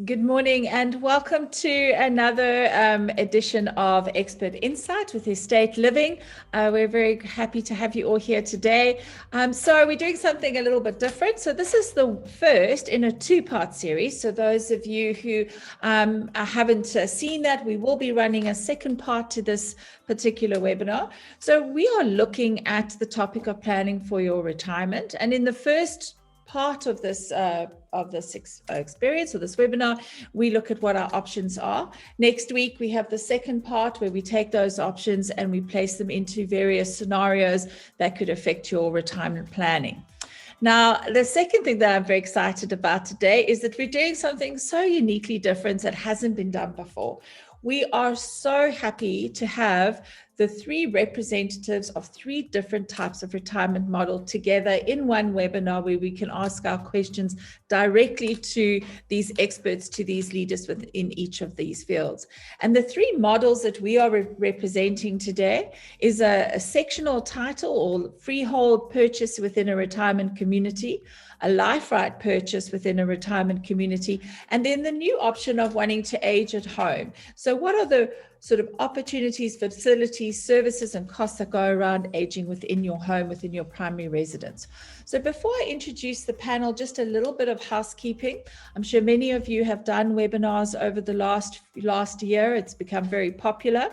Good morning and welcome to another edition of Expert Insight with Estate Living. We're very happy to have you all here today. So we're doing something a little bit different. So this is the first in a two-part series. So those of you who haven't seen that, we will be running a second part to this particular webinar. So we are looking at the topic of planning for your retirement. And in the first part of this experience or this webinar, we look at what our options are. Next week, we have the second part where we take those options and we place them into various scenarios that could affect your retirement planning. Now, the second thing that I'm very excited about today is that we're doing something so uniquely different that hasn't been done before. We are so happy to have the three representatives of three different types of retirement model together in one webinar where we can ask our questions directly to these experts, to these leaders within each of these fields. And the three models that we are representing today is a sectional title or freehold purchase within a retirement community, a life right purchase within a retirement community, and then the new option of wanting to age at home. So what are the sort of opportunities, facilities, services, and costs that go around aging within your home, within your primary residence? So before I introduce the panel, just a little bit of housekeeping. I'm sure many of you have done webinars over the last year. It's become very popular,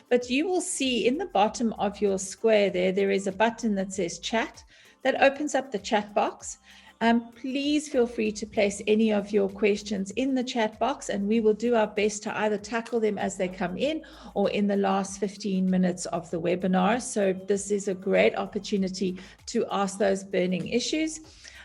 but you will see in the bottom of your square there is a button that says chat that opens up the chat box. Please feel free to place any of your questions in the chat box and we will do our best to either tackle them as they come in or in the last 15 minutes of the webinar. So this is a great opportunity to ask those burning issues.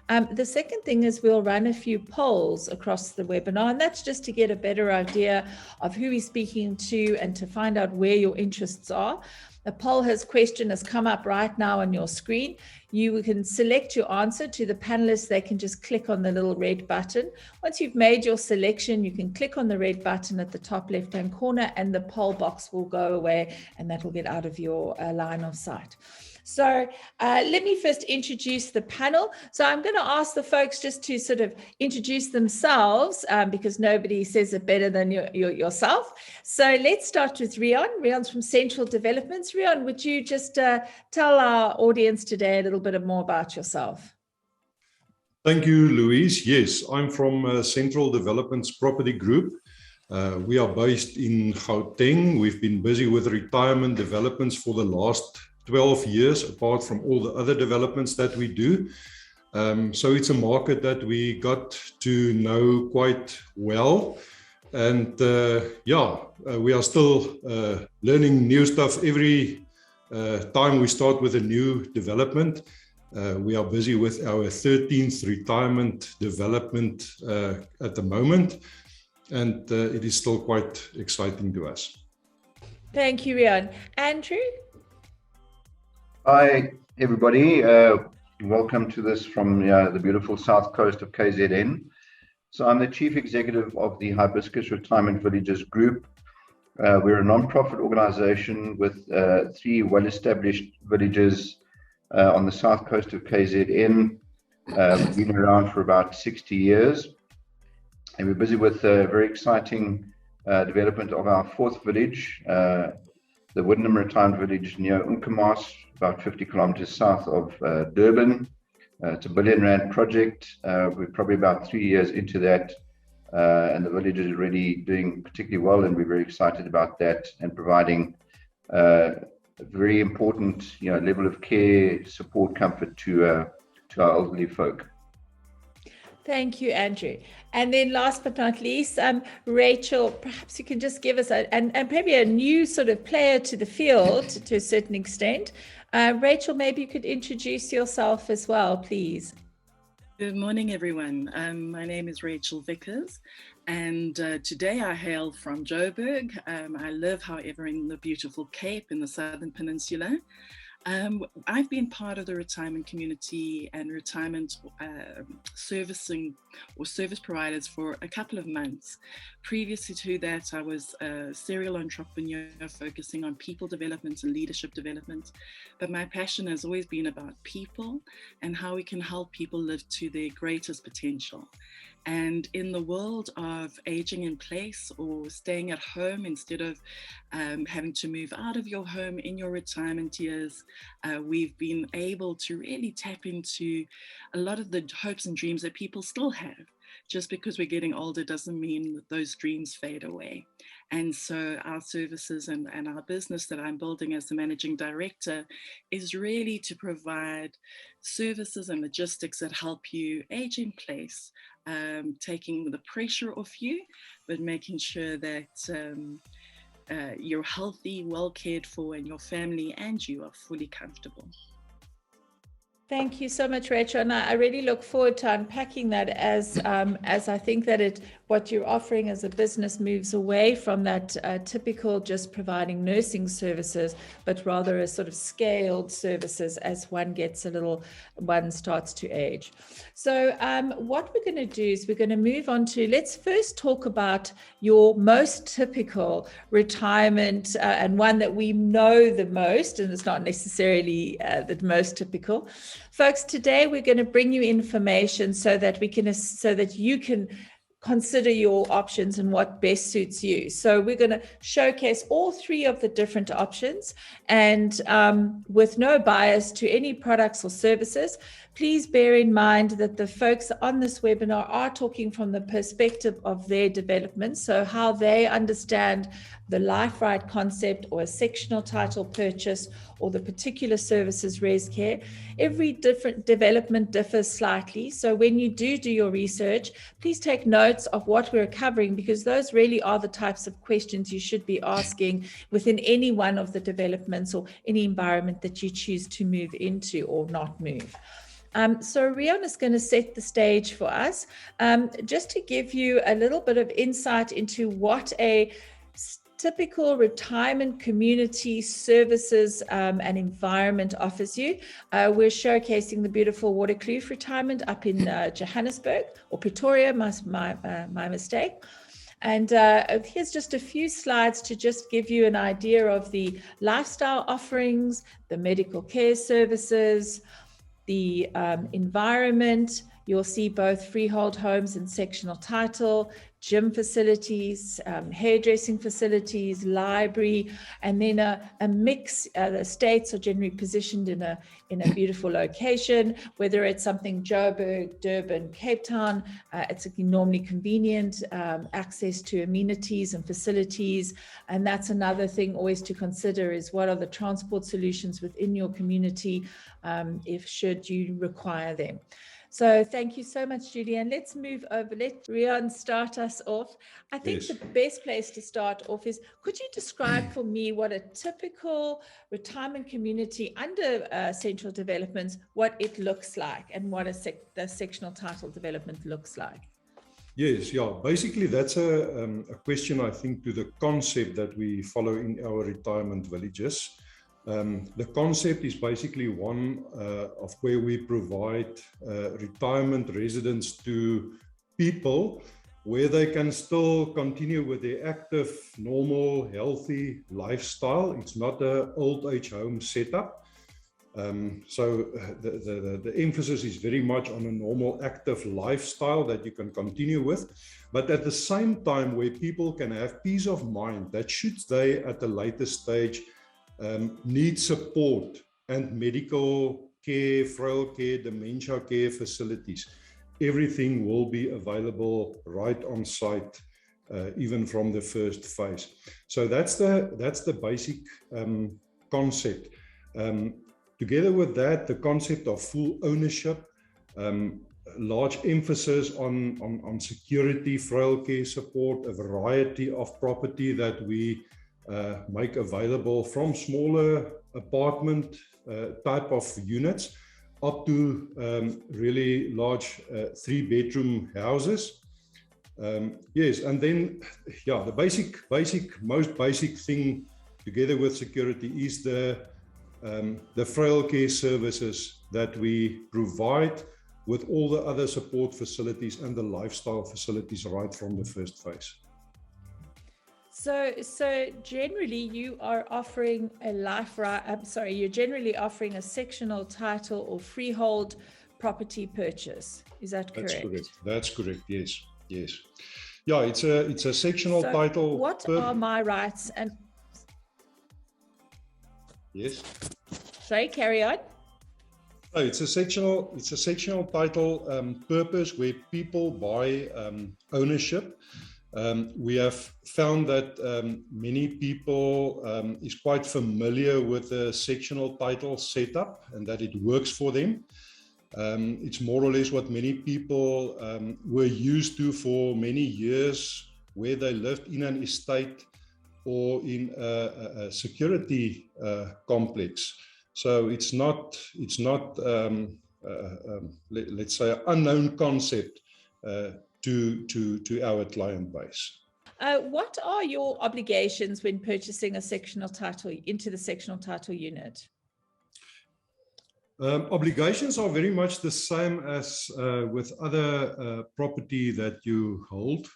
The second thing is we'll run a few polls across the webinar, and that's just to get a better idea of who we're speaking to and to find out where your interests are. A poll question has come up right now on your screen. You can select your answer. To the panelists, they can just click on the little red button. Once you've made your selection, you can click on the red button at the top left-hand corner and the poll box will go away and that will get out of your line of sight. So let me first introduce the panel. So I'm going to ask the folks just to sort of introduce themselves because nobody says it better than yourself. So let's start with Riaan. Riaan's from Central Developments. Riaan, would you just tell our audience today a little bit more about yourself? Thank you, Louise. Yes, I'm from Central Developments Property Group. We are based in Gauteng. We've been busy with retirement developments for the last 12 years, apart from all the other developments that we do. So it's a market that we got to know quite well. And we are still learning new stuff every time we start with a new development. We are busy with our 13th retirement development at the moment. And it is still quite exciting to us. Thank you, Riaan. Andrew? Hi, everybody. Welcome to this from the beautiful south coast of KZN. So I'm the Chief Executive of the Hibiscus Retirement Villages Group. We're a non-profit organization with three well-established villages on the south coast of KZN. We've been around for about 60 years. And we're busy with a very exciting development of our fourth village, the Wyndham Retirement Village near Unkemas, about 50 kilometers south of Durban. It's a R1 billion project. We're probably about 3 years into that, and the village is already doing particularly well, and we're very excited about that and providing a very important level of care, support, comfort to our elderly folk. Thank you, Andrew. And then last but not least, Rachel, perhaps you can just give us and maybe a new sort of player to the field to a certain extent. Rachel, maybe you could introduce yourself as well, please. Good morning, everyone. My name is Rachel Vickers, and today I hail from Joburg. I live, however, in the beautiful Cape in the Southern Peninsula. I've been part of the retirement community and retirement servicing or service providers for a couple of months. Previously to that, I was a serial entrepreneur focusing on people development and leadership development. But my passion has always been about people and how we can help people live to their greatest potential. And in the world of aging in place or staying at home instead of having to move out of your home in your retirement years, we've been able to really tap into a lot of the hopes and dreams that people still have. Just because we're getting older doesn't mean that those dreams fade away. And so our services and our business that I'm building as the managing director is really to provide services and logistics that help you age in place, taking the pressure off you, but making sure that you're healthy, well cared for, and your family and you are fully comfortable. Thank you so much, Rachel. And I really look forward to unpacking that as I think that what you're offering as a business moves away from that typical just providing nursing services, but rather a sort of scaled services as one starts to age. So what we're going to do is we're going to move on to, let's first talk about your most typical retirement and one that we know the most, and it's not necessarily the most typical. Folks, today we're going to bring you information so that you can consider your options and what best suits you. So we're going to showcase all three of the different options, and with no bias to any products or services. Please bear in mind that the folks on this webinar are talking from the perspective of their development, so how they understand the Life Right concept or a sectional title purchase or the particular services Rezcare. Every different development differs slightly. So when you do your research, please take notes of what we're covering, because those really are the types of questions you should be asking within any one of the developments or any environment that you choose to move into or not move. So Riaan is going to set the stage for us, just to give you a little bit of insight into what a typical retirement community services and environment offers you. We're showcasing the beautiful Waterkloof retirement up in Johannesburg, or Pretoria, my mistake. And here's just a few slides to just give you an idea of the lifestyle offerings, the medical care services, the environment. You'll see both freehold homes and sectional title, gym facilities, hairdressing facilities, library, and then a mix. The estates are generally positioned in a beautiful location, whether it's something Joburg, Durban, Cape Town. It's normally convenient, access to amenities and facilities. And that's another thing always to consider, is what are the transport solutions within your community should you require them. So thank you so much, Julie. And let's move over. Let Riaan start us off. I think the best place to start off is, could you describe for me what a typical retirement community under central developments, what it looks like, and what the sectional title development looks like? Yes, yeah. Basically, that's a question, I think, to the concept that we follow in our retirement villages. The concept is basically one of where we provide retirement residence to people where they can still continue with their active, normal, healthy lifestyle. It's not an old age home setup. So the emphasis is very much on a normal, active lifestyle that you can continue with, but at the same time where people can have peace of mind that should they at a later stage need support and medical care, frail care, dementia care facilities. Everything will be available right on site, even from the first phase. So that's the basic concept. Together with that, the concept of full ownership, large emphasis on security, frail care support, a variety of property that we make available, from smaller apartment type of units up to really large 3-bedroom houses. Yes, and then the most basic thing together with security is the frail care services that we provide, with all the other support facilities and the lifestyle facilities right from the first phase. So generally you are offering you're generally offering a sectional title or freehold property purchase. Is that correct? That's correct. That's correct. Yes. Yes. Yeah, it's a sectional title. What are my rights and... Yes. Sorry, carry on. No, it's a sectional title purpose where people buy ownership. We have found that many people is quite familiar with the sectional title setup and that it works for them. It's more or less what many people were used to for many years, where they lived in an estate or in a security complex. So it's not let's say, an unknown concept to our client base. What are your obligations when purchasing a sectional title into the sectional title unit? Obligations are very much the same as with other property that you hold.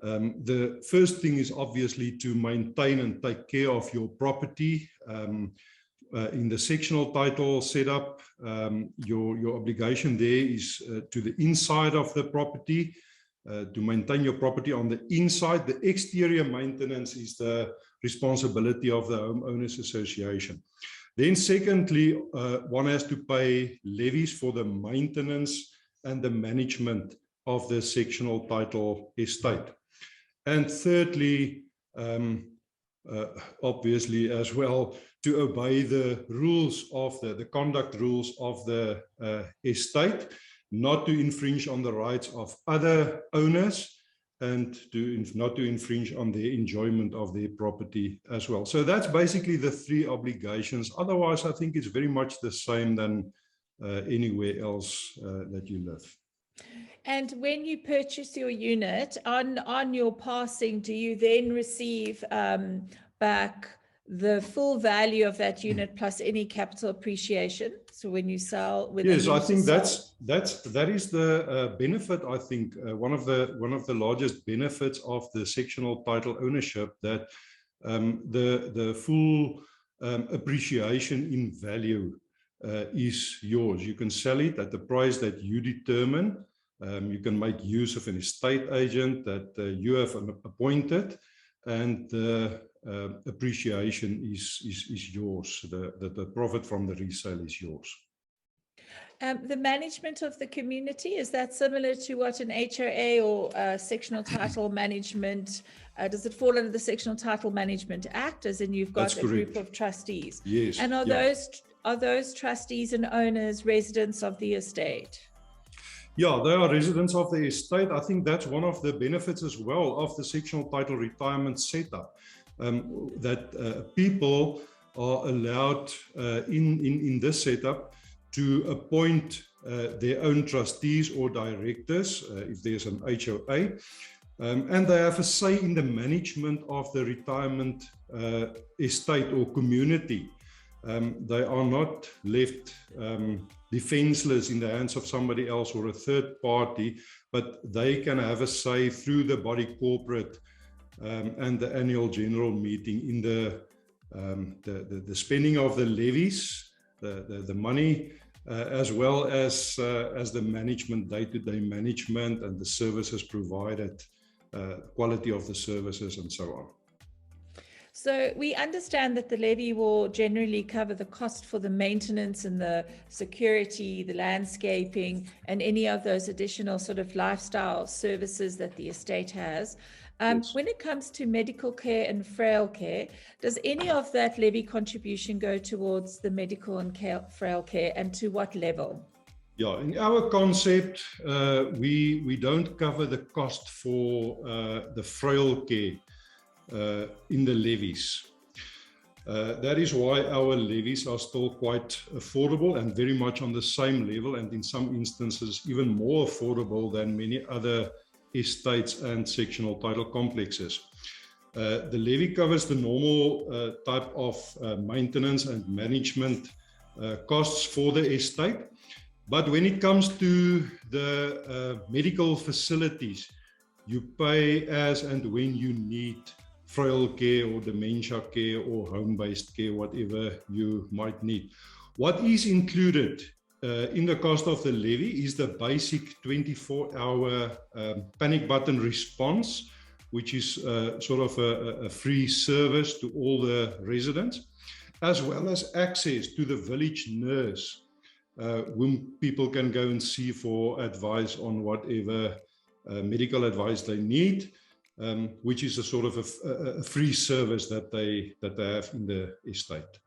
The first thing is obviously to maintain and take care of your property. In the sectional title setup, your obligation there is to the inside of the property, to maintain your property on the inside. The exterior maintenance is the responsibility of the homeowners association. Then secondly, one has to pay levies for the maintenance and the management of the sectional title estate. And thirdly, obviously as well, to obey the rules of the conduct rules of the estate, not to infringe on the rights of other owners, and not to infringe on their enjoyment of their property as well. So that's basically the three obligations. Otherwise, I think it's very much the same than anywhere else that you live. And when you purchase your unit, on your passing, do you then receive back the full value of that unit plus any capital appreciation? So when you sell, yes, I think that is the benefit. I think one of the largest benefits of the sectional title ownership, that the full appreciation in value is yours. You can sell it at the price that you determine. You can make use of an estate agent that you have appointed, and the appreciation is yours. The profit from the resale is yours. The management of the community, is that similar to what an HOA or sectional title management, does it fall under the Sectional Title Management Act, as in you've got a group of trustees? Yes. And are those trustees and owners residents of the estate? Yeah, they are residents of the estate. I think that's one of the benefits as well of the sectional title retirement setup, that people are allowed in this setup to appoint their own trustees or directors if there's an HOA, and they have a say in the management of the retirement estate or community. They are not left defenseless in the hands of somebody else or a third party, but they can have a say through the body corporate and the annual general meeting in the spending of the levies, the money, as well as the management, day-to-day management, and the services provided, quality of the services, and so on. So we understand that the levy will generally cover the cost for the maintenance and the security, the landscaping, and any of those additional sort of lifestyle services that the estate has. Yes. When it comes to medical care and frail care, does any of that levy contribution go towards the medical and frail care, and to what level? Yeah, in our concept, we don't cover the cost for the frail care in the levies. That is why our levies are still quite affordable and very much on the same level, and in some instances even more affordable than many other estates and sectional title complexes. The levy covers the normal type of maintenance and management costs for the estate, but when it comes to the medical facilities, you pay as and when you need frail care or dementia care or home-based care, whatever you might need. What is included in the cost of the levy is the basic 24-hour panic button response, which is sort of a free service to all the residents, as well as access to the village nurse, whom people can go and see for advice on whatever medical advice they need, which is a sort of a free service that they have in the estate.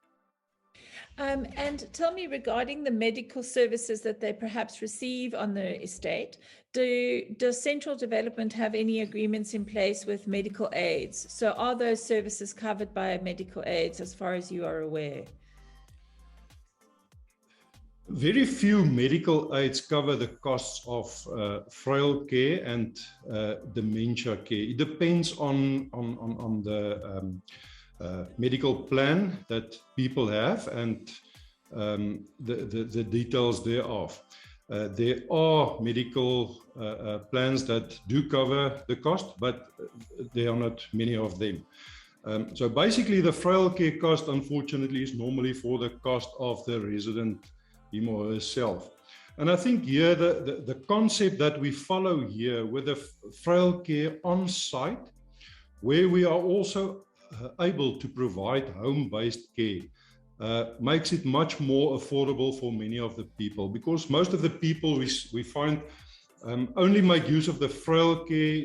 And tell me, regarding the medical services that they perhaps receive on the estate, does Central Development have any agreements in place with medical aids? So are those services covered by medical aids as far as you are aware? Very few medical aids cover the costs of frail care and dementia care. It depends on the medical plan that people have and the details thereof. There are medical plans that do cover the cost, but there are not many of them. So basically the frail care cost, unfortunately, is normally for the cost of the resident, him or herself. And I think here the concept that we follow here with the frail care on site, where we are also able to provide home-based care, makes it much more affordable for many of the people, because most of the people we find only make use of the frail care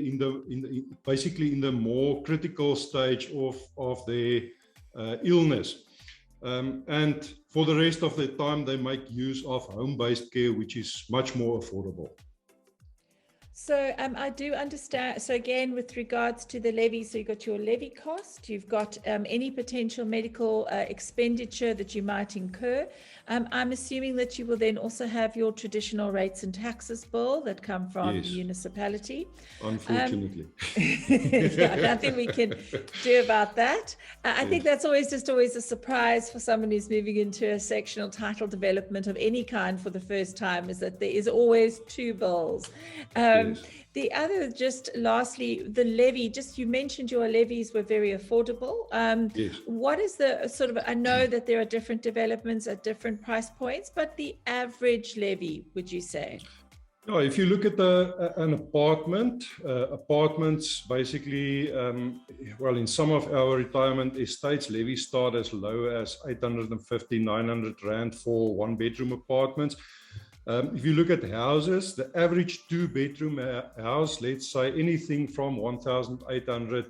basically in the more critical stage of their illness. And for the rest of the time, they make use of home-based care, which is much more affordable. So I do understand. So again, with regards to the levy, so you've got your levy cost, you've got any potential medical expenditure that you might incur. I'm assuming that you will then also have your traditional rates and taxes bill that come from the municipality. Unfortunately. Yeah, nothing we can do about that. I think that's always a surprise for someone who's moving into a sectional title development of any kind for the first time, is that there is always two bills. The other, just lastly, the levy, just you mentioned your levies were very affordable. What is the sort of, I know that there are different developments at different price points, but the average levy, would you say? Yeah, if you look at an apartment, apartments basically, well, in some of our retirement estates, levies start as low as 850, 900 Rand for one-bedroom apartments. If you look at houses, the average two-bedroom house, let's say anything from 1,800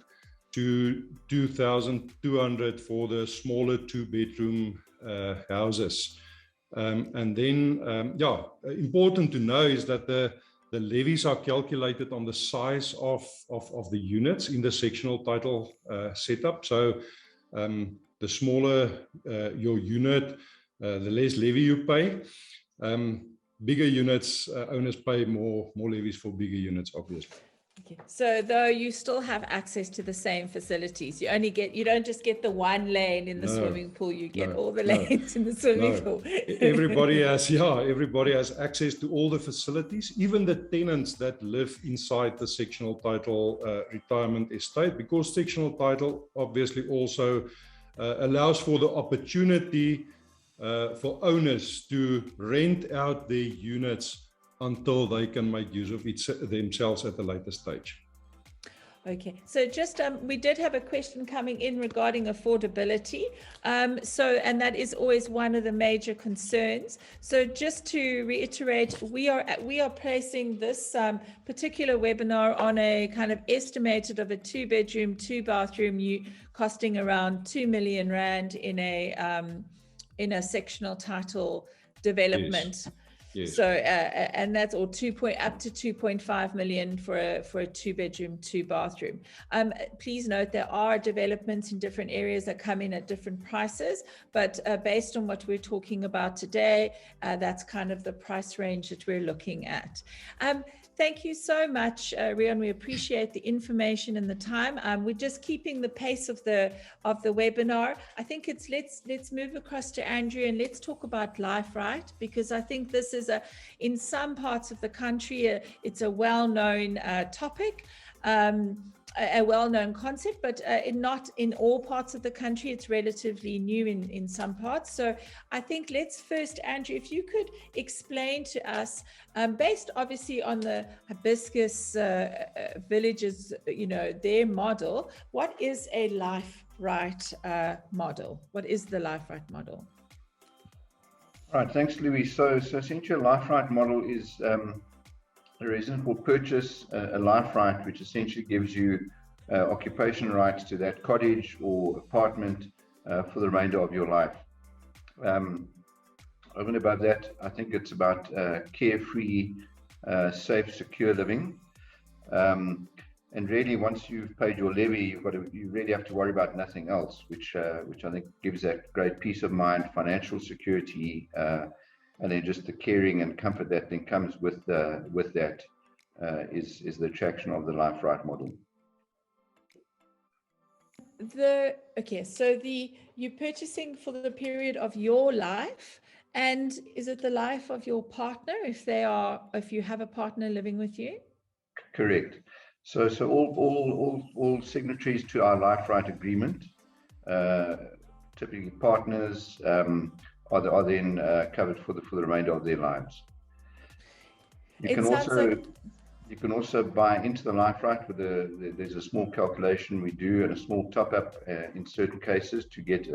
to 2,200 for the smaller two-bedroom houses. And then, important to know is that the levies are calculated on the size of the units in the sectional title setup. So the smaller your unit, the less levy you pay. Bigger units, owners pay more levies for bigger units, obviously. Okay. So though you still have access to the same facilities, you don't just get the one lane in the swimming pool, you get all the lanes in the swimming pool. Everybody has access to all the facilities, even the tenants that live inside the sectional title retirement estate, because sectional title obviously also allows for the opportunity for owners to rent out their units until they can make use of it themselves at a later stage. Okay, so just we did have a question coming in regarding affordability. And that is always one of the major concerns. So just to reiterate, we are placing this particular webinar on a kind of estimated of a 2-bedroom, 2-bathroom costing around 2 million Rand in a sectional title development. Yes. So and that's up to 2.5 million for a 2-bedroom, 2-bathroom. Please note there are developments in different areas that come in at different prices, but based on what we're talking about today, that's kind of the price range that we're looking at. Thank you so much, Riaan. We appreciate the information and the time. We're just keeping the pace of the webinar. I think let's move across to Andrew and let's talk about life right, because I think this is in some parts of the country it's a well-known topic. a well-known concept, but not in all parts of the country. It's relatively new in some parts. So I think let's first, Andrew, if you could explain to us, based obviously on the Hibiscus Villages, their model, what is a life right model? What is the life right model? Right, thanks, Louise. So essentially, a life right model is a resident will purchase a life right, which essentially gives you occupation rights to that cottage or apartment for the remainder of your life. Over and above that, I think it's about carefree, safe, secure living. And really, once you've paid your levy, you really have to worry about nothing else, which I think gives that great peace of mind, financial security, and then just the caring and comfort that then comes with that is the attraction of the life right model. So you're purchasing for the period of your life, and is it the life of your partner if you have a partner living with you? Correct. So all signatories to our life right agreement, typically partners, are then covered for the remainder of their lives. You can also buy into the life right there's a small calculation we do and a small top up in certain cases to get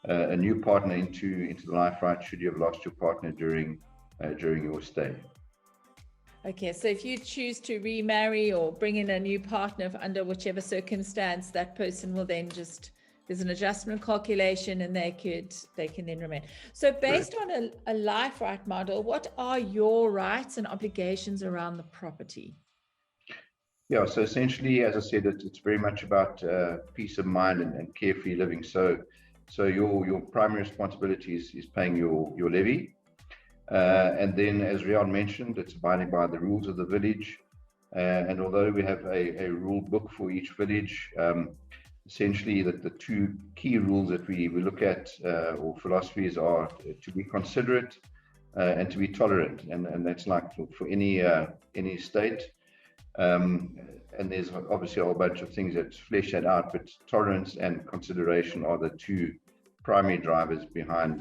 a new partner into the life right should you have lost your partner during your stay. Okay, so if you choose to remarry or bring in a new partner under whichever circumstance, that person will then there's an adjustment calculation and they can then remain. So based on a life right model, what are your rights and obligations around the property? Yeah, so essentially, as I said, it's very much about peace of mind and carefree living. So your primary responsibility is paying your levy. And then, as Riaan mentioned, it's abiding by the rules of the village. And although we have a rule book for each village, essentially the two key rules that we look at or philosophies are to be considerate and to be tolerant. And that's like for any state. And there's obviously a whole bunch of things that flesh that out, but tolerance and consideration are the two primary drivers behind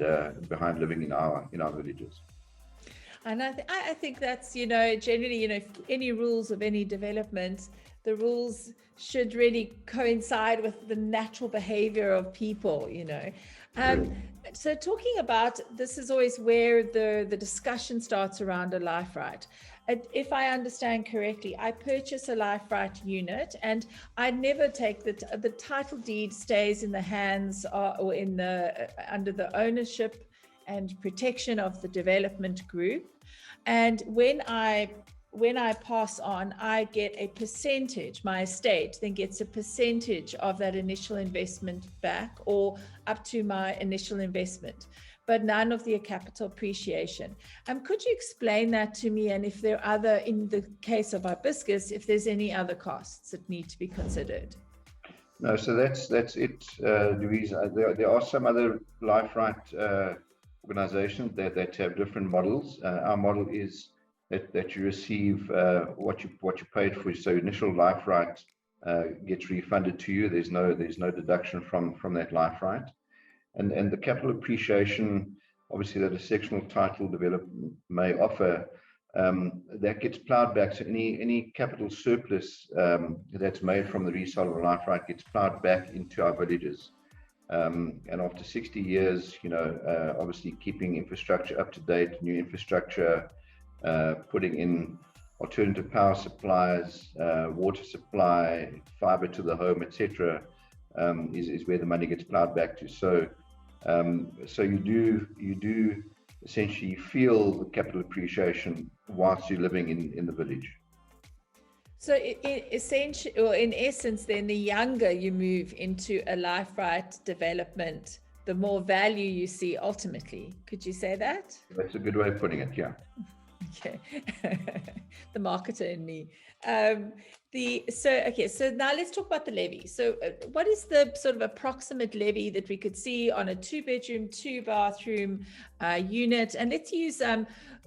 living in our villages. And I think that's, generally, any rules of any development, the rules should really coincide with the natural behavior of people, So talking about, this is always where the discussion starts around a life right. If I understand correctly, I purchase a life right unit and I never take the title deed stays in the hands or under the ownership and protection of the development group. And when I pass on, I get a percentage, my estate then gets a percentage of that initial investment back or up to my initial investment, but none of the capital appreciation. Could you explain that to me? And if there are in the case of Hibiscus, if there's any other costs that need to be considered? No, so that's it, Louise. There are some other life right organizations that have different models. Our model is that you receive what you paid for. So initial life right gets refunded to you. There's no deduction from that life right, and the capital appreciation, obviously, that a sectional title development may offer, that gets plowed back. So any capital surplus that's made from the resale of a life right gets plowed back into our villages. And after 60 years, obviously keeping infrastructure up to date, new infrastructure, putting in alternative power supplies, water supply, fibre to the home, etc., is where the money gets plowed back to. So you do essentially feel the capital appreciation whilst you're living in the village. So in essence, then the younger you move into a life right development, the more value you see ultimately. Could you say that? That's a good way of putting it, yeah. Okay. The marketer in me. So now let's talk about the levy. So what is the sort of approximate levy that we could see on a 2-bedroom, 2-bathroom unit? And let's use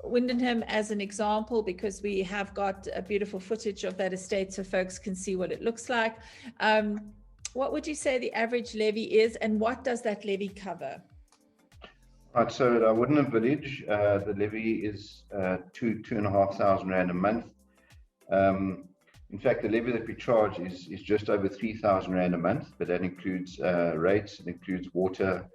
Windenham as an example, because we have got a beautiful footage of that estate so folks can see what it looks like. What would you say the average levy is, and what does that levy cover? Right, so at our Windenham Village, the levy is £2,500 a month. In fact, the levy that we charge is just over £3,000 a month, but that includes rates, it includes water,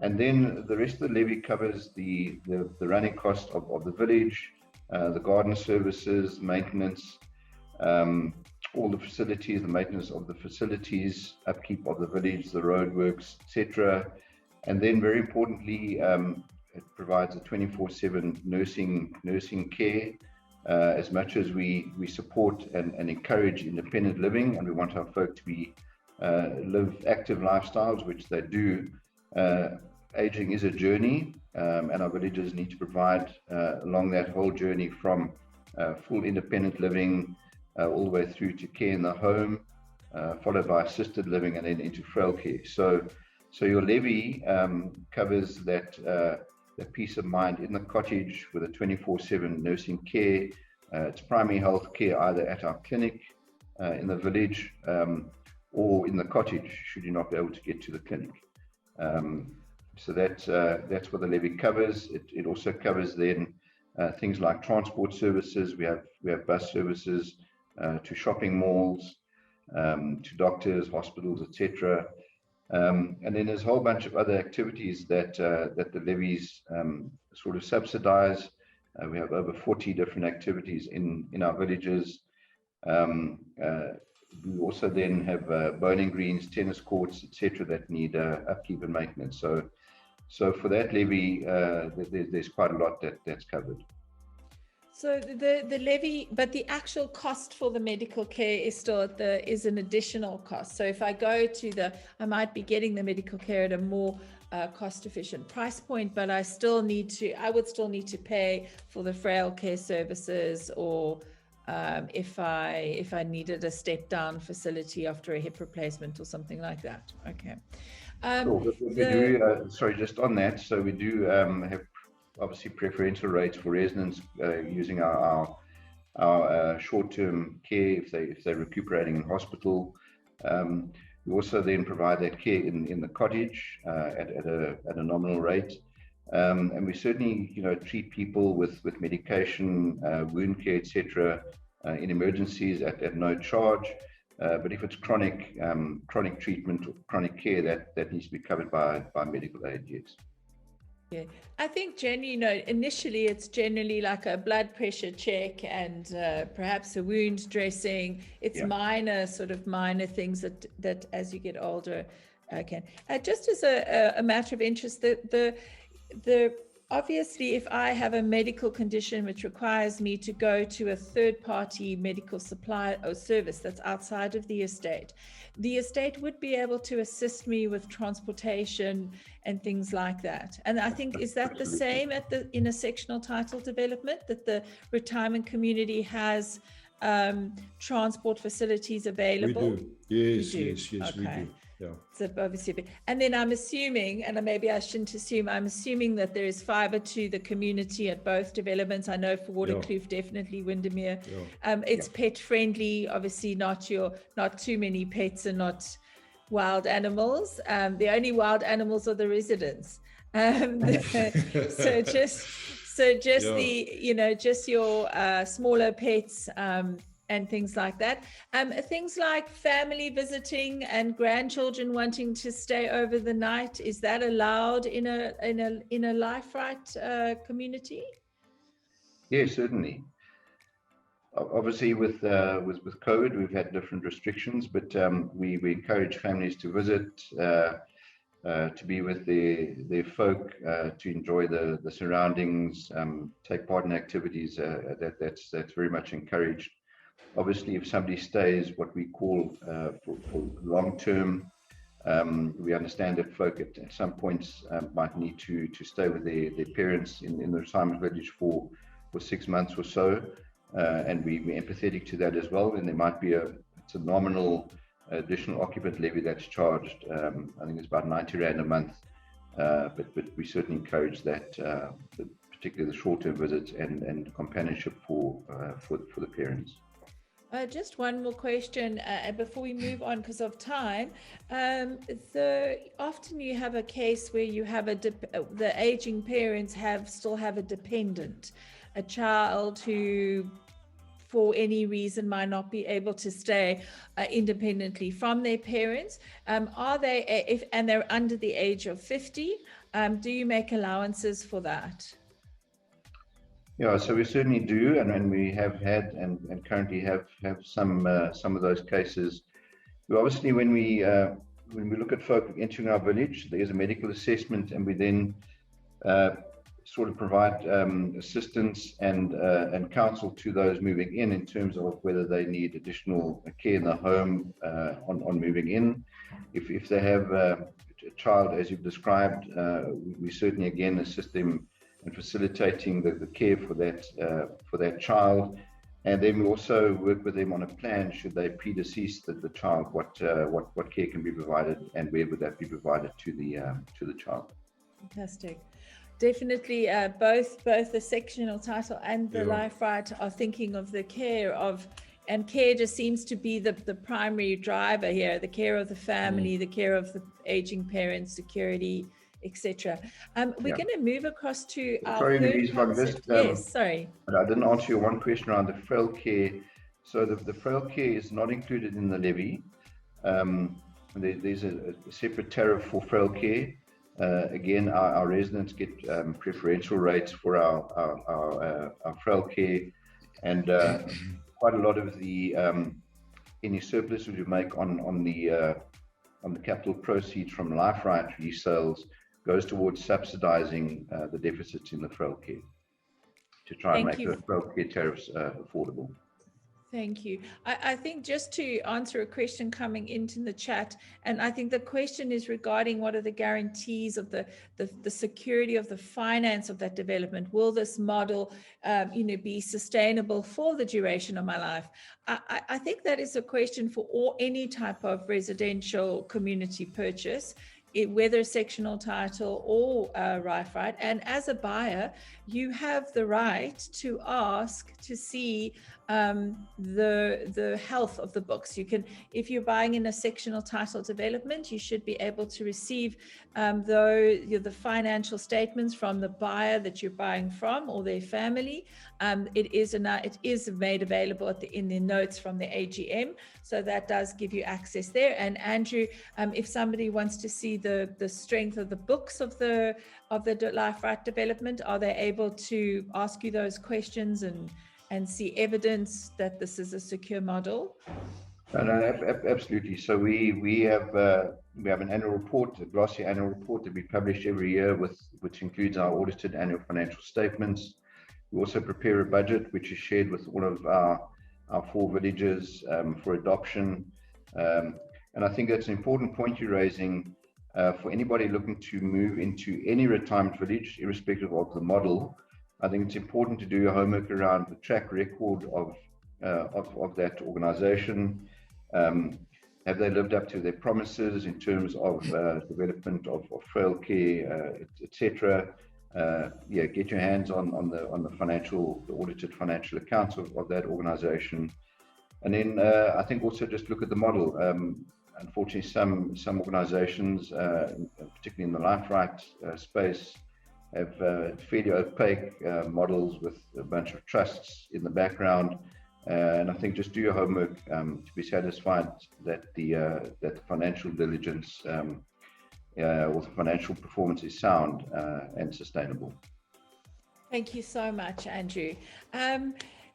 and then the rest of the levy covers the running cost of the village, the garden services, maintenance, all the facilities, the maintenance of the facilities, upkeep of the village, the roadworks, etc. And then, very importantly, it provides a 24/7 nursing care. As much as we support and encourage independent living, and we want our folk to be live active lifestyles, which they do. Aging is a journey, and our villages need to provide along that whole journey from full independent living all the way through to care in the home, followed by assisted living, and then into frail care. So your levy covers that peace of mind in the cottage with a 24/7 nursing care. It's primary health care either at our clinic in the village or in the cottage, should you not be able to get to the clinic. So that's what the levy covers. It also covers then things like transport services. We have bus services to shopping malls, to doctors, hospitals, etc. And then there's a whole bunch of other activities that the levies sort of subsidize. We have over 40 different activities in our villages. We also then have bowling greens, tennis courts, etc. that need upkeep and maintenance. So for that levy, there's quite a lot that's covered. So the levy, but the actual cost for the medical care is still is an additional cost. So if I go to I might be getting the medical care at a more cost efficient price point, but I would still need to pay for the frail care services, or if I needed a step down facility after a hip replacement or something like that. Okay. Sorry, just on that. So we do have obviously preferential rates for residents using our short-term care if they're recuperating in hospital. We also then provide that care in the cottage at a nominal rate, and we certainly treat people with medication, wound care, etc. In emergencies at no charge. But if it's chronic treatment or chronic care, that needs to be covered by medical aid. Yes. Yeah, I think generally, initially it's generally like a blood pressure check and perhaps a wound dressing. It's minor things that as you get older can. Just as a matter of interest, the obviously, if I have a medical condition which requires me to go to a third-party medical supply or service that's outside of the estate would be able to assist me with transportation and things like that. And I think, is that the same in a sectional title development, that the retirement community has transport facilities available? We do. Yes, okay. We do. Yeah. So obviously, and then I'm assuming, and maybe I shouldn't assume, I'm assuming that there is fibre to the community at both developments. I know for Waterkloof, definitely Windermere. It's pet friendly, obviously not too many pets and not wild animals. The only wild animals are the residents. So just your smaller pets. And things like that. Things like family visiting and grandchildren wanting to stay over the night, is that allowed in a Life Right community? Yes, certainly. Obviously, with COVID, we've had different restrictions, but we encourage families to visit, to be with their folk, to enjoy the surroundings, take part in activities. That's very much encouraged. Obviously, if somebody stays what we call for long term, we understand that folk at some points might need to stay with their parents in the retirement village for 6 months or so, and we're empathetic to that as well. And there might be it's a nominal additional occupant levy that's charged. I think it's about 90 Rand a month, but we certainly encourage that, particularly the short-term visits and companionship for the parents. Just one more question before we move on because of time. So often you have a case where you have the aging parents still have a dependent, a child who for any reason might not be able to stay independently from their parents. Are they, and they're under the age of 50, do you make allowances for that? Yeah, so we certainly do, and we have had and currently have some of those cases. We obviously, when we look at folk entering our village, there is a medical assessment, and we then sort of provide assistance and counsel to those moving in terms of whether they need additional care in the home on moving in. If they have a child, as you've described, we certainly again assist them in facilitating the care for that child, and then we also work with them on a plan should they predecease the child, what care can be provided and where would that be provided to the child. Fantastic. Definitely, both the sectional title and the life right are thinking of the care of, and care just seems to be the primary driver here, the care of the family, the care of the aging parents, security, etc. We're going to move across to our Louise, yes, sorry. But I didn't answer your one question around the frail care. So the frail care is not included in the levy. There's a separate tariff for frail care. Again, our residents get preferential rates for our frail care, and quite a lot of the any surplus that you make on the capital proceeds from life right resales goes towards subsidizing the deficits in the frail care to try and make the frail care tariffs affordable. Thank you. I think just to answer a question coming into the chat, and I think the question is regarding what are the guarantees of the security of the finance of that development. Will this model, be sustainable for the duration of my life? I think that is a question for any type of residential community purchase, whether sectional title or rife right. And as a buyer, you have the right to ask to see the health of the books. You can, if you're buying in a sectional title development, you should be able to receive the financial statements from the buyer that you're buying from or their family. It is made available in the notes from the AGM, so that does give you access there. And Andrew, if somebody wants to see the strength of the books of the life right development, are they able to ask you those questions and see evidence that this is a secure model? No, absolutely. So we have an annual report, a glossy annual report that we publish every year, which includes our audited annual financial statements. We also prepare a budget which is shared with all of our 4 villages for adoption. And I think that's an important point you're raising for anybody looking to move into any retirement village, irrespective of the model. I think it's important to do your homework around the track record of that organization. Have they lived up to their promises in terms of development of frail care, etc.? Get your hands on the audited financial accounts of that organization, and then I think also just look at the model. Unfortunately, some organizations, particularly in the life right space, have fairly opaque models with a bunch of trusts in the background. And I think just do your homework to be satisfied that the financial diligence or the financial performance is sound and sustainable. Thank you so much, Andrew.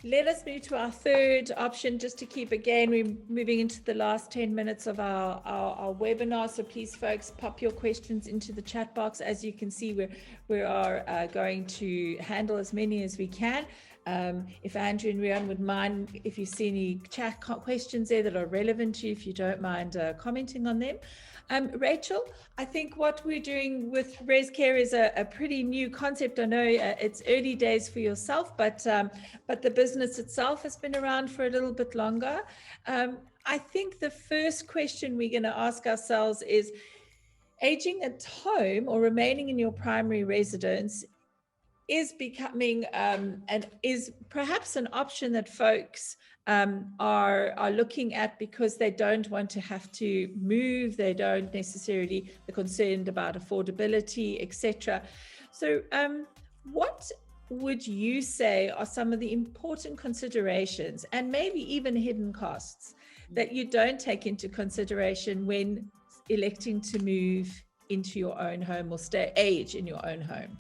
Let us move to our third option, just to keep, again, we're moving into the last 10 minutes of our webinar. So please, folks, pop your questions into the chat box. As you can see, we are going to handle as many as we can. If Andrew and Riaan would mind, if you see any chat questions there that are relevant to you, if you don't mind commenting on them. Rachel, I think what we're doing with Rezcare is a pretty new concept. I know it's early days for yourself, but the business itself has been around for a little bit longer. I think the first question we're going to ask ourselves is, aging at home or remaining in your primary residence is becoming and is perhaps an option that folks are looking at because they don't want to have to move. They don't necessarily, they're concerned about affordability, etc. So what would you say are some of the important considerations and maybe even hidden costs that you don't take into consideration when electing to move into your own home or age in your own home?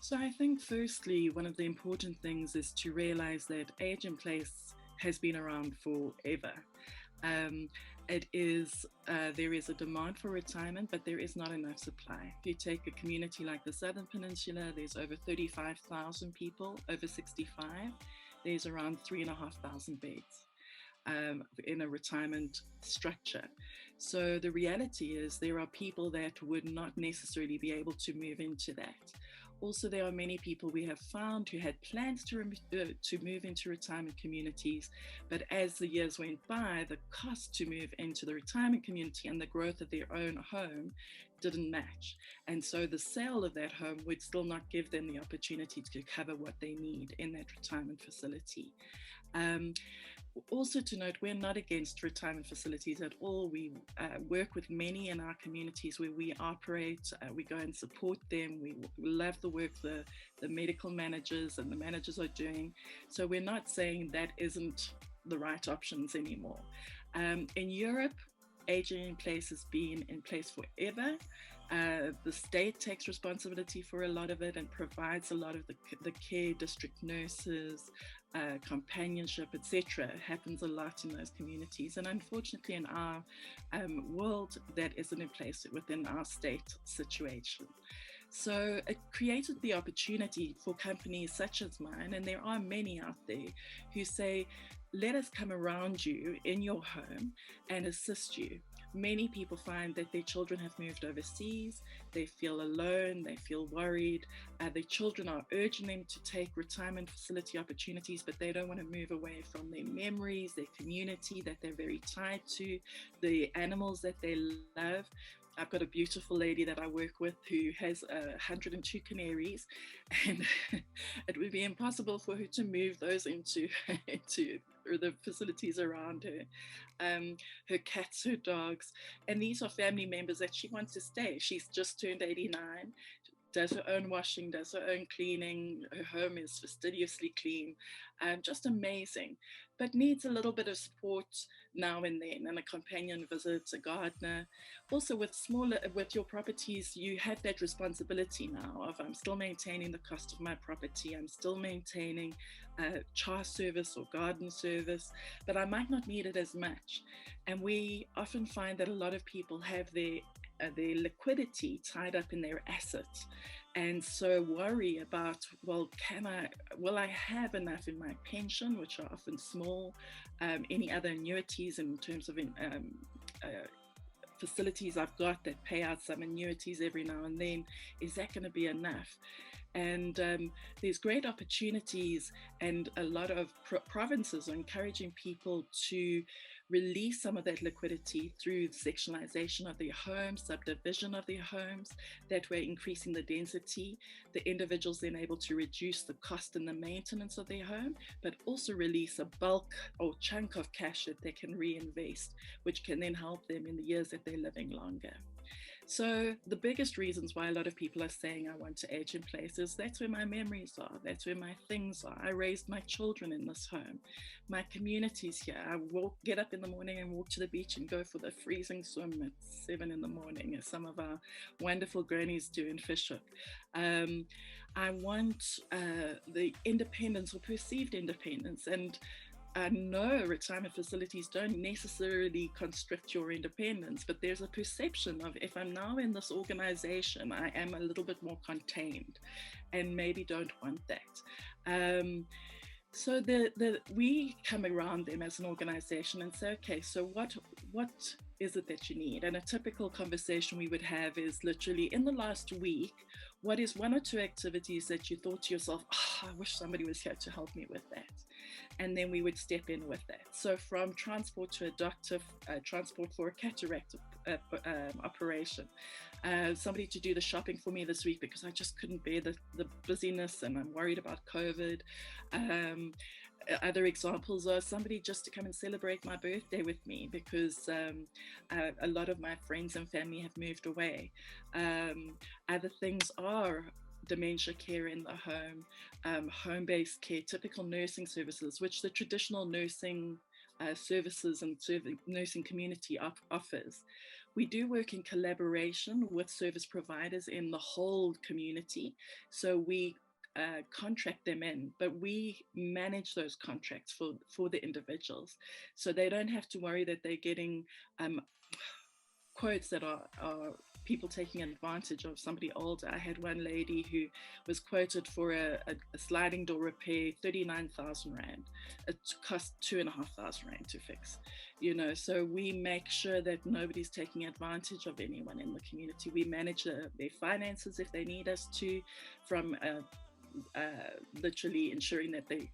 So I think firstly, one of the important things is to realize that age in place has been around forever. There is a demand for retirement, but there is not enough supply. If you take a community like the Southern Peninsula, there's over 35,000 people over 65. There's around 3,500 beds in a retirement structure. So the reality is there are people that would not necessarily be able to move into that. Also, there are many people we have found who had plans to move into retirement communities, but as the years went by, the cost to move into the retirement community and the growth of their own home didn't match. And so the sale of that home would still not give them the opportunity to cover what they need in that retirement facility. Also to note, we're not against retirement facilities at all. We work with many in our communities where we operate. We go and support them. We love the work the medical managers and the managers are doing. So we're not saying that isn't the right options anymore. In Europe, aging in place has been in place forever. The state takes responsibility for a lot of it and provides a lot of the care, district nurses, companionship, etc. happens a lot in those communities. And unfortunately in our world, that isn't in place within our state situation. So it created the opportunity for companies such as mine, and there are many out there who say, let us come around you in your home and assist you. Many people find that their children have moved overseas, they feel alone, they feel worried, their children are urging them to take retirement facility opportunities, but they don't want to move away from their memories, their community that they're very tied to, the animals that they love. I've got a beautiful lady that I work with who has 102 canaries, and it would be impossible for her to move those into the facilities around her. Her cats, her dogs, and these are family members that she wants to stay. She's just turned 89. Does her own washing, does her own cleaning, her home is fastidiously clean, just amazing, but needs a little bit of support now and then, and a companion visit, a gardener. Also with your properties, you have that responsibility now of, I'm still maintaining the cost of my property, I'm still maintaining char service or garden service, but I might not need it as much. And we often find that a lot of people have their liquidity tied up in their assets, and so worry about, well, will I have enough in my pension, which are often small, any other annuities in terms of facilities I've got that pay out some annuities every now and then, is that going to be enough? And there's great opportunities, and a lot of provinces are encouraging people to release some of that liquidity through sectionalization of their homes, subdivision of their homes. That way increasing the density, the individuals then able to reduce the cost and the maintenance of their home, but also release a bulk or chunk of cash that they can reinvest, which can then help them in the years that they're living longer. So the biggest reasons why a lot of people are saying I want to age in place is that's where my memories are, that's where my things are. I raised my children in this home. My community's here. I get up in the morning and walk to the beach and go for the freezing swim at 7 in the morning, as some of our wonderful grannies do in Fishhook. I want the independence or perceived independence, and no, retirement facilities don't necessarily constrict your independence, but there's a perception of, if I'm now in this organization, I am a little bit more contained, and maybe don't want that. So we come around them as an organization and say, okay, so what is it that you need? And a typical conversation we would have is literally, in the last week, what is 1 or 2 activities that you thought to yourself, oh, I wish somebody was here to help me with that. And then we would step in with that. So from transport to a doctor, transport for a cataract operation, somebody to do the shopping for me this week because I just couldn't bear the busyness and I'm worried about COVID. Other examples are somebody just to come and celebrate my birthday with me because a lot of my friends and family have moved away. Other things are dementia care in the home, home-based care, typical nursing services, which the traditional nursing services and nursing community offers. We do work in collaboration with service providers in the whole community. So we contract them in, but we manage those contracts for the individuals. So they don't have to worry that they're getting quotes that are people taking advantage of somebody older. I had one lady who was quoted for a sliding door repair, 39,000 Rand. It cost 2,500 Rand to fix, so we make sure that nobody's taking advantage of anyone in the community. We manage their finances if they need us to, from literally ensuring that they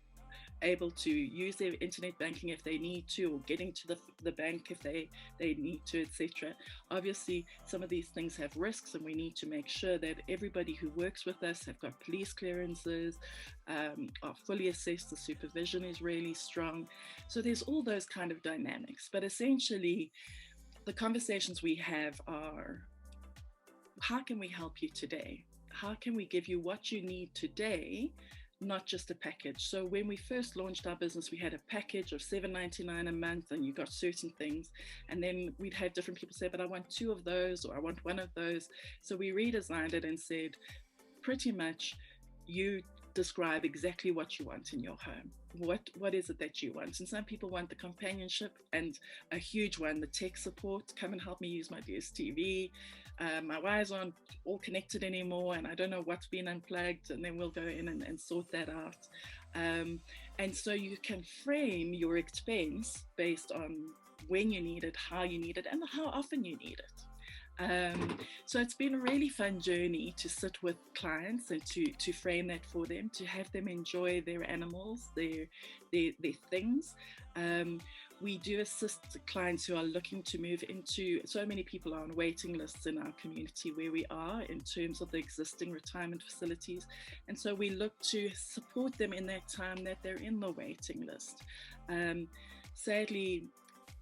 able to use their internet banking if they need to, or getting to the bank if they need to, etc. Obviously, some of these things have risks, and we need to make sure that everybody who works with us have got police clearances, are fully assessed, the supervision is really strong. So there's all those kind of dynamics. But essentially, the conversations we have are, how can we help you today? How can we give you what you need today, not just a package? So when we first launched our business, we had a package of $7.99 a month, and you got certain things. And then we'd have different people say, but I want 2 of those, or I want 1 of those. So we redesigned it and said, pretty much, you describe exactly what you want in your home. What is it that you want? And some people want the companionship, and a huge one, the tech support. Come and help me use my DSTV. My wires aren't all connected anymore, and I don't know what's been unplugged, and then we'll go in and sort that out. And so you can frame your expense based on when you need it, how you need it, and how often you need it. So it's been a really fun journey to sit with clients and to frame that for them, to have them enjoy their animals, their things. We do assist clients who are looking to move into, so many people are on waiting lists in our community where we are in terms of the existing retirement facilities. And so we look to support them in that time that they're in the waiting list. Sadly,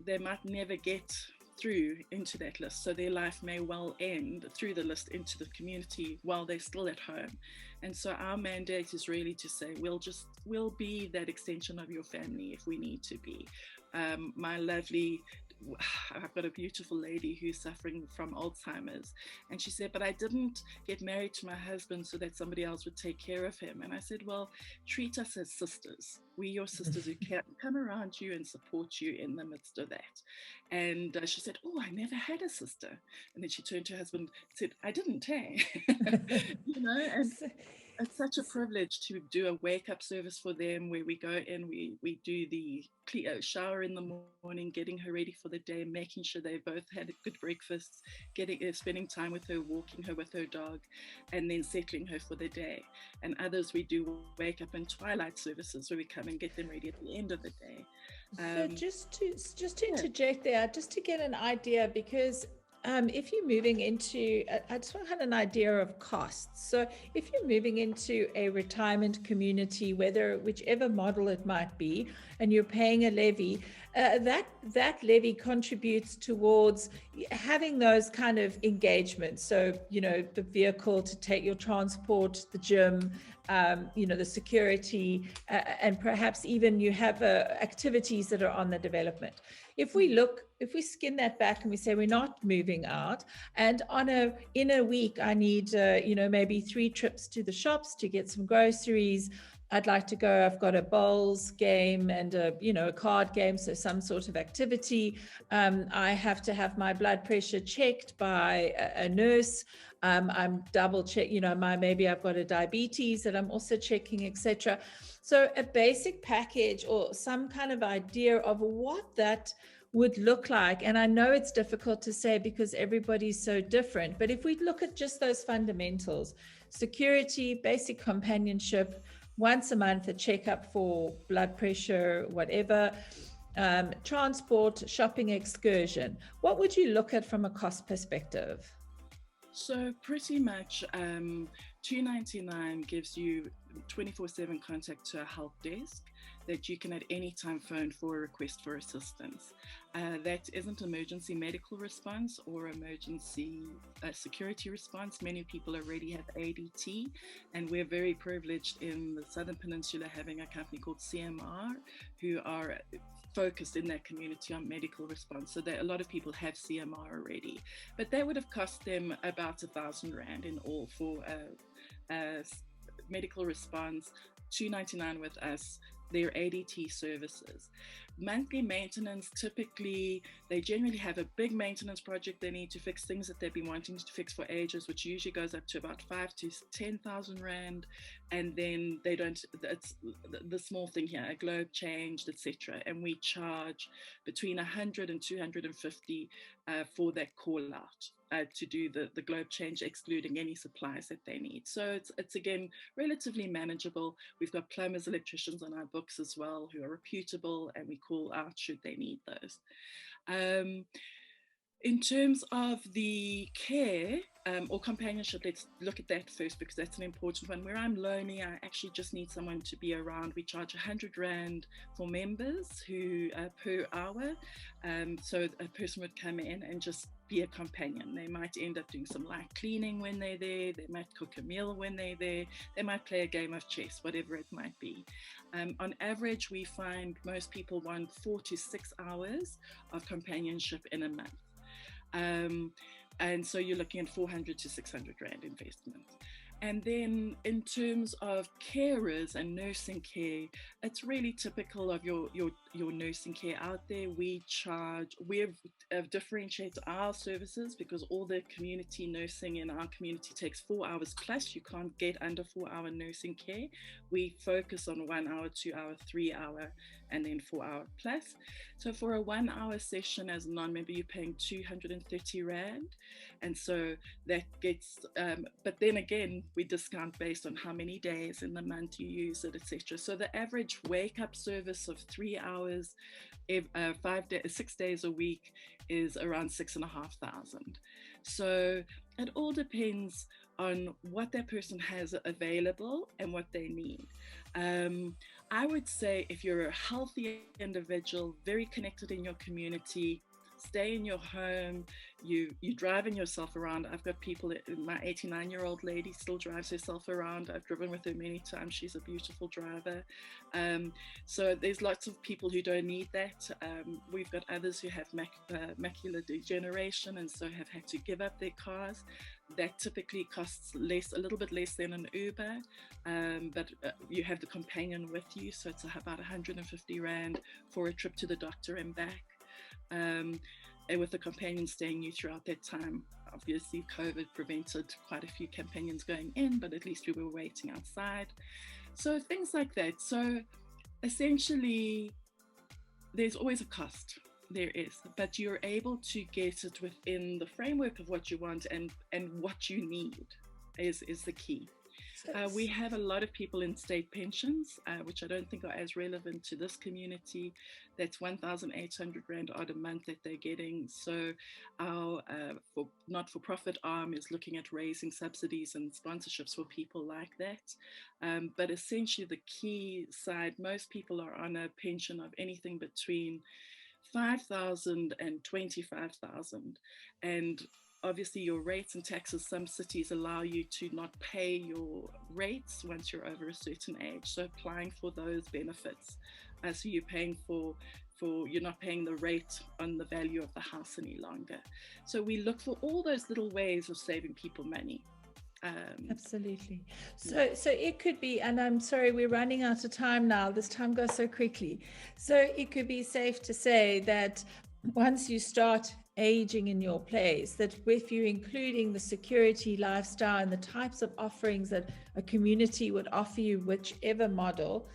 they might never get through into that list, so their life may well end through the list into the community while they're still at home. And so our mandate is really to say, we'll be that extension of your family if we need to be. I've got a beautiful lady who's suffering from Alzheimer's, and she said, but I didn't get married to my husband so that somebody else would take care of him. And I said, well, treat us as sisters. We're your sisters who can come around you and support you in the midst of that. And she said, oh, I never had a sister. And then she turned to her husband and said, I didn't, eh? And it's such a privilege to do a wake-up service for them, where we go in, we do the shower in the morning, getting her ready for the day, making sure they both had a good breakfast, spending time with her, walking her with her dog, and then settling her for the day. And others, we do wake-up and twilight services, where we come and get them ready at the end of the day. So just to interject there, just to get an idea, because if you're moving into, I just want to have an idea of costs. So if you're moving into a retirement community, whichever model it might be, and you're paying a levy, that levy contributes towards having those kind of engagements. So, the vehicle to take your transport, the gym, the security, and perhaps even you have activities that are on the development. If we skin that back and we say we're not moving out, and in a week I need maybe 3 trips to the shops to get some groceries. I'd like to go, I've got a bowls game and a card game, so some sort of activity. I have to have my blood pressure checked by a nurse. I'm double check, maybe I've got a diabetes that I'm also checking, etc. So a basic package or some kind of idea of what that would look like. And I know it's difficult to say because everybody's so different, but if we look at just those fundamentals, security, basic companionship, once a month, a checkup for blood pressure, whatever, transport, shopping excursion, what would you look at from a cost perspective? So pretty much $299 gives you 24/7 contact to a help desk that you can at any time phone for a request for assistance. That isn't emergency medical response or emergency security response. Many people already have ADT, and we're very privileged in the Southern Peninsula having a company called CMR who are focused in that community on medical response. So that a lot of people have CMR already, but that would have cost them about R1,000 in all for medical response, $299 with us, their ADT services. Monthly maintenance, typically, they generally have a big maintenance project they need to fix, things that they've been wanting to fix for ages, which usually goes up to about $5,000 to $10,000. And then they don't, it's the small thing here, a globe changed, etc. And we charge between $100 and $250 for that call out. To do the globe change, excluding any supplies that they need. So it's again relatively manageable. We've got plumbers, electricians on our books as well who are reputable, and we call out should they need those. In terms of the care or companionship, let's look at that first because that's an important one. Where I'm lonely, I actually just need someone to be around. We charge R100 for members who per hour. So a person would come in and just be a companion. They might end up doing some light cleaning when they're there. They might cook a meal when they're there. They might play a game of chess, whatever it might be. On average, we find most people want 4 to 6 hours of companionship in a month. And so you're looking at R400 to R600 investment. And then in terms of carers and nursing care, it's really typical of your nursing care out there. We have differentiated our services because all the community nursing in our community takes 4 hours plus. You can't get under 4 hour nursing care. We focus on 1 hour, 2 hour, 3 hour, and then 4 hour plus. So for a 1 hour session as a non-member, you're paying R230. And so that gets, but then again, we discount based on how many days in the month you use it, etc. So the average wake-up service of 3 hours, 6 days a week is around $6,500. So it all depends on what that person has available and what they need. I would say if you're a healthy individual, very connected in your community, stay in your home, you driving yourself around. I've got people, my 89-year-old lady still drives herself around. I've driven with her many times. She's a beautiful driver. So there's lots of people who don't need that. We've got others who have macular degeneration and so have had to give up their cars. That typically costs a little bit less than an Uber, but you have the companion with you. So it's about R150 for a trip to the doctor and back. And with the companion staying you throughout that time. Obviously, COVID prevented quite a few companions going in, but at least we were waiting outside. So things like that. So essentially, there's always a cost. There is, but you're able to get it within the framework of what you want and what you need is the key. We have a lot of people in state pensions, which I don't think are as relevant to this community. That's R1,800 odd a month that they're getting. So our not-for-profit arm is looking at raising subsidies and sponsorships for people like that. But essentially the key side, most people are on a pension of anything between $5,000 and $25,000. And obviously your rates and taxes, some cities allow you to not pay your rates once you're over a certain age. So applying for those benefits. So you're paying you're not paying the rate on the value of the house any longer. So we look for all those little ways of saving people money. Absolutely. So it could be, and I'm sorry, we're running out of time now. This time goes so quickly. So it could be safe to say that once you start aging in your place, that if you're including the security, lifestyle, and the types of offerings that a community would offer you, whichever model,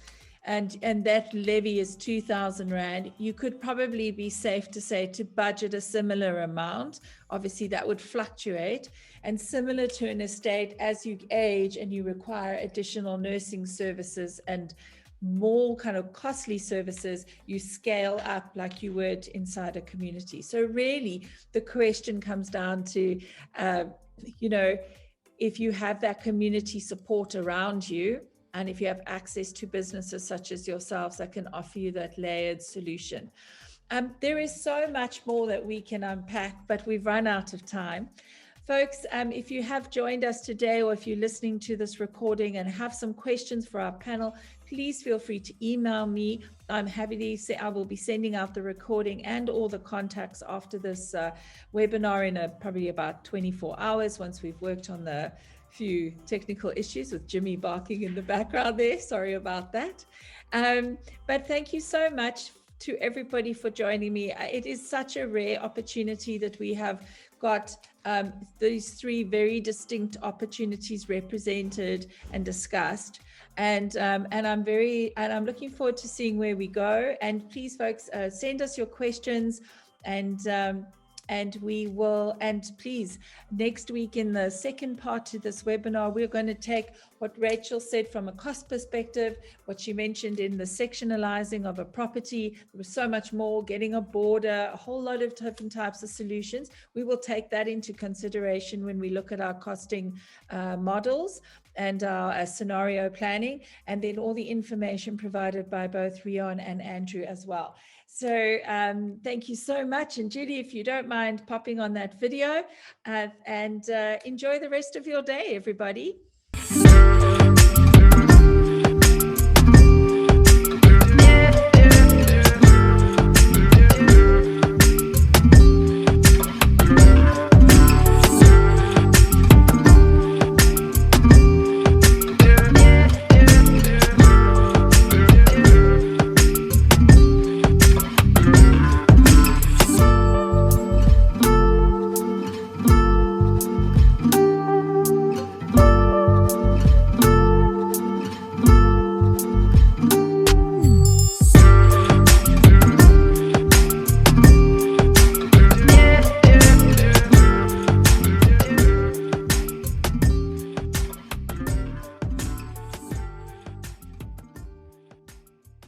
and that levy is 2,000 Rand, you could probably be safe to say to budget a similar amount. Obviously, that would fluctuate. And similar to an estate, as you age and you require additional nursing services and more kind of costly services, you scale up like you would inside a community. So really, the question comes down to, if you have that community support around you, and if you have access to businesses such as yourselves that can offer you that layered solution. There is so much more that we can unpack, but we've run out of time. Folks, if you have joined us today, or if you're listening to this recording and have some questions for our panel, please feel free to email me. I'm happy to say I will be sending out the recording and all the contacts after this webinar in probably about 24 hours, once we've worked on the few technical issues with Jimmy barking in the background there. Sorry about that. But thank you so much to everybody for joining me. It is such a rare opportunity that we have got these three very distinct opportunities represented and discussed. And I'm looking forward to seeing where we go. And please, folks, send us your questions, and we will, and please, next week in the second part to this webinar, we're going to take what Rachel said from a cost perspective, what she mentioned in the sectionalizing of a property. There was so much more, getting a border, a whole lot of different types of solutions. We will take that into consideration when we look at our costing models and our scenario planning, and then all the information provided by both Riaan and Andrew as well. So thank you so much. And Judy, if you don't mind popping on that video, and enjoy the rest of your day, everybody.